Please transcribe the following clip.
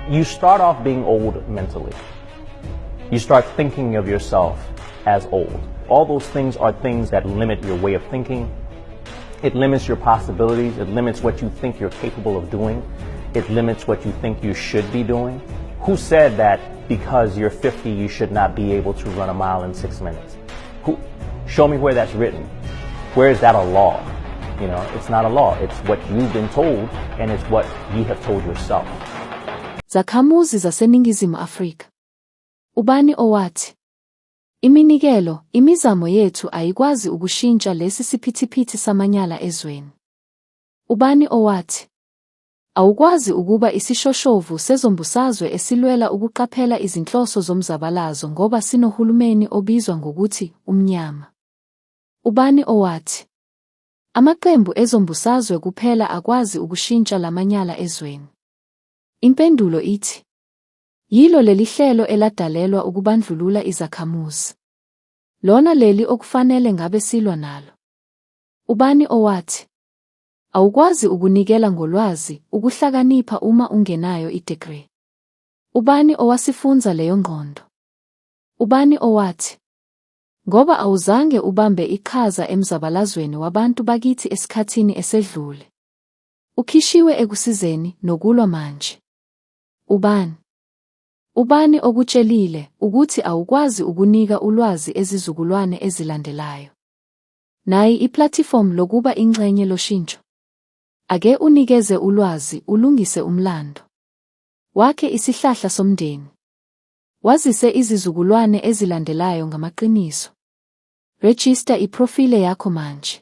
you start off being old mentally. You start thinking of yourself as old. All those things are things that limit your way of thinking. It limits your possibilities. It limits what you think you're capable of doing. It limits what you think you should be doing. Who said that because you're 50 you should not be able to run a mile in 6 minutes? Show me where that's written. Where is that a law? You know, it's not a law. It's what you've been told, and it's what you have told yourself. Zakhamuzi zaseNingizimu Afrika. Ubani owathi, iminikelo, imizamo yethu ayikwazi ukushintsha lesi siphithiphithi samanyala ezweni. Ubani owathi, awukwazi ukuba isishoshovu sezombusazwe esilwela ukuqaphela izinhloso zomzabalazo ngoba sinohulumeni obizwa ngokuthi umnyama. Ubani owathi, amaqembu ezombusazwe kuphela akwazi ukushintsha lamanyala ezweni. Impendulo ithi, yilo leli hlelo eladalelwa ukubandlulula izakhamuzi. Lona leli okufanele ngabe silwa nalo. Ubani owathi, awukwazi ukunikela ngolwazi, ukuhlakanipha uma ungenayo i-degree. Ubani owasifunza leyo ngqondo? Ubani owathi, ngoba awuzange ubambe iqhaza emzabalazweni wabantu bakithi esikhathini esedlule, ukhishiwe ekusizeni nokulwa manje. Ubani? Ubani okutshelile ukuthi awukwazi ukunika ulwazi ezizukulwane ezilandelayo? Nayi iplatform lokuba ingxenye loshintsho. Ake unikeze ulwazi, ulungise umlando. Wakhe isihlahla somndeni. Wazise izizukulwane ezilandelayo ngamaqiniso. Register iprofile yakho manje.